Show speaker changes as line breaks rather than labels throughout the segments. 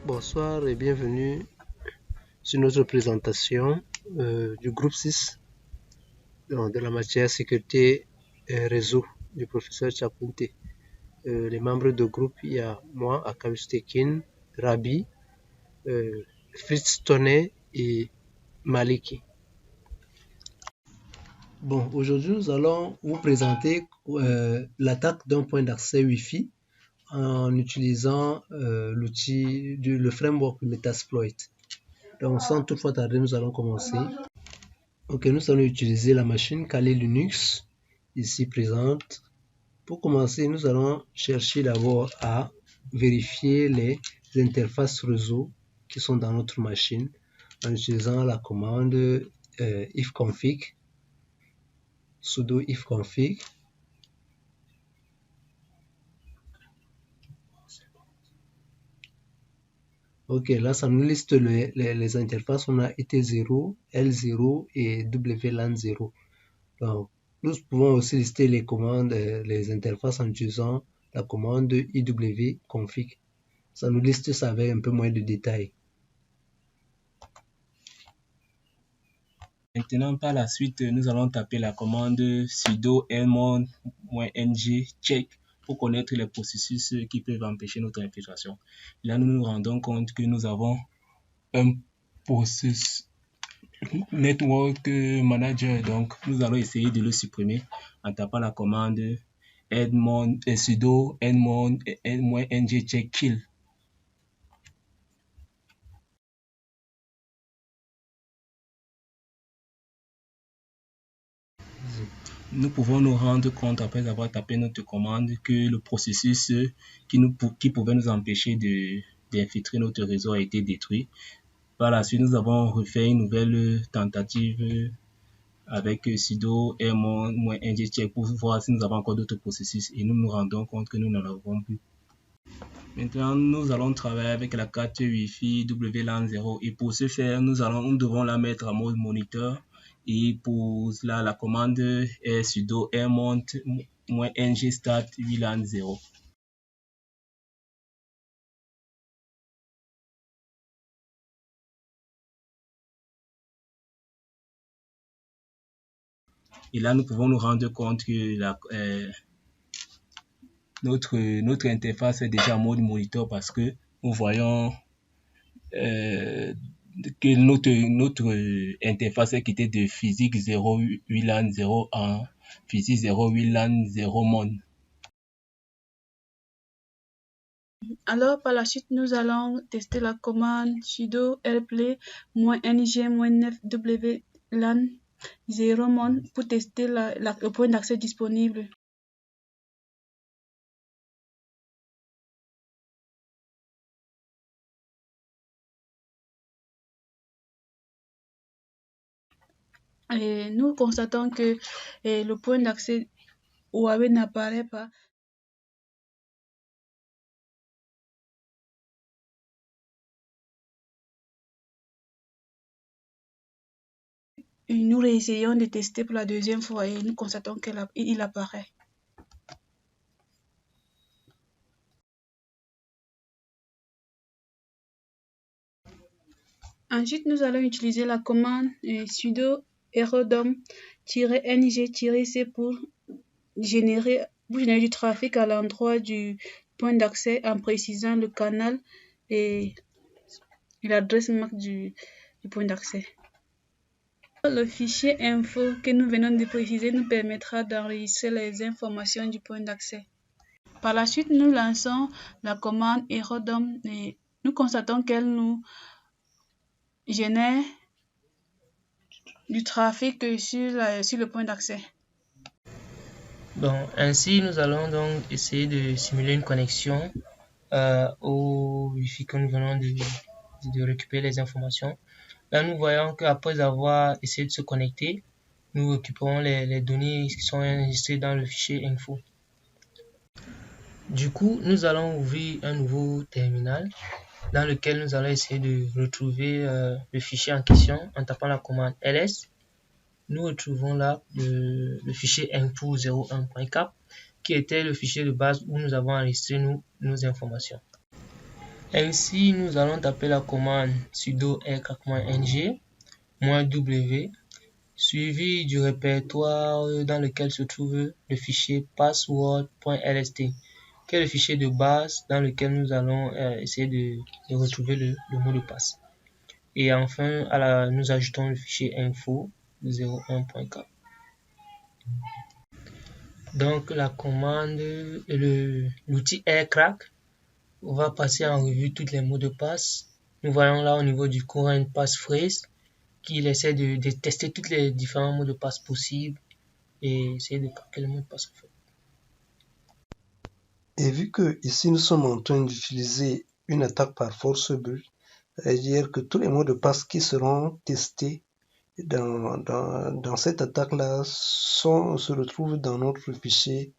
Bonsoir et bienvenue sur notre présentation du groupe 6 de la matière sécurité et réseau du professeur Chapunte. Les membres du groupe, il y a moi, Akabus Tekin, Rabi, Fritz Tonnet et Maliki. Bon, aujourd'hui nous allons vous présenter l'attaque d'un point d'accès Wi-Fi en utilisant l'outil, le framework Metasploit. Donc sans toutefois tarder, nous allons commencer. Ok, nous allons utiliser la machine Kali Linux, ici présente. Pour commencer, nous allons chercher d'abord à vérifier les interfaces réseau qui sont dans notre machine en utilisant la commande ifconfig, sudo ifconfig. Ok, là, ça nous liste les interfaces. On a IT0, L0 et WLAN0. Donc, nous pouvons aussi lister les commandes, les interfaces en utilisant la commande iwconfig. Ça nous liste ça avec un peu moins de détails.
Maintenant, par la suite, nous allons taper la commande sudo -ng check pour connaître les processus qui peuvent empêcher notre infiltration. Là, nous nous rendons compte que nous avons un processus network manager, donc nous allons essayer de le supprimer en tapant la commande sudo -ng check kill. Nous pouvons nous rendre compte après avoir tapé notre commande que le processus qui pouvait nous empêcher d'infiltrer notre réseau a été détruit. Par la suite, nous avons refait une nouvelle tentative avec sudo -ng check pour voir si nous avons encore d'autres processus et nous nous rendons compte que nous n'en avons plus. Maintenant, nous allons travailler avec la carte Wi-Fi WLAN0 et pour ce faire, nous devons la mettre en mode moniteur. Et pour cela, la commande est sudo -ng start WLAN 0. Et là, nous pouvons nous rendre compte que notre interface est déjà en mode moniteur parce que nous voyons que notre interface est quittée de physique 0 WLAN 0 en physique 0 WLAN 0 mon.
Alors, par la suite, nous allons tester la commande sudo rplay -ng-9 WLAN 0 mon pour tester le point d'accès disponible. Et nous constatons que le point d'accès Huawei n'apparaît pas. Et nous réessayons de tester pour la deuxième fois et nous constatons qu'il apparaît. Ensuite, nous allons utiliser la commande sudo erodom-ng-c pour générer du trafic à l'endroit du point d'accès en précisant le canal et l'adresse MAC du point d'accès. Le fichier info que nous venons de préciser nous permettra d'enregistrer les informations du point d'accès. Par la suite, nous lançons la commande erodom et nous constatons qu'elle nous génère du trafic sur le point d'accès.
Bon, ainsi nous allons donc essayer de simuler une connexion au Wi-Fi que nous venons de récupérer les informations. Là, nous voyons qu'après avoir essayé de se connecter, nous récupérons les données qui sont enregistrées dans le fichier info. Du coup, nous allons ouvrir un nouveau terminal dans lequel nous allons essayer de retrouver le fichier en question en tapant la commande ls. Nous retrouvons là le fichier info01.cap qui était le fichier de base où nous avons enregistré nos informations. Ainsi, nous allons taper la commande sudo aircrack-ng -w suivi du répertoire dans lequel se trouve le fichier password.lst, qui est le fichier de base dans lequel nous allons essayer de retrouver le mot de passe. Et enfin, nous ajoutons le fichier info 01.k. Donc la commande, l'outil aircrack va passer en revue tous les mots de passe. Nous voyons là au niveau du current passphrase qu'il essaie de tester tous les différents mots de passe possibles et essayer de craquer le mot de passe en fait.
Et vu que ici nous sommes en train d'utiliser une attaque par force brute, c'est-à-dire que tous les mots de passe qui seront testés dans cette attaque-là se retrouvent dans notre fichier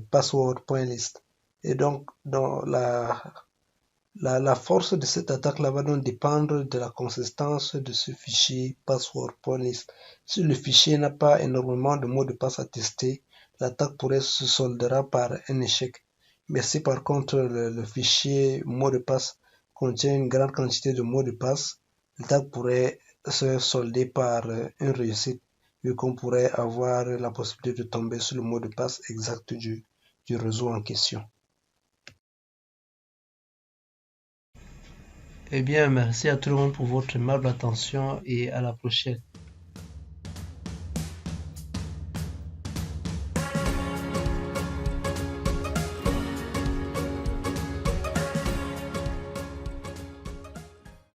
password.list. Et donc, dans la force de cette attaque-là va donc dépendre de la consistance de ce fichier password.list. Si le fichier n'a pas énormément de mots de passe à tester, l'attaque pourrait se soldera par un échec. Mais si par contre le fichier mot de passe contient une grande quantité de mots de passe, l'attaque pourrait se solder par une réussite, vu qu'on pourrait avoir la possibilité de tomber sur le mot de passe exact du réseau en question. Eh bien, merci à tout le monde pour votre aimable attention et à la prochaine.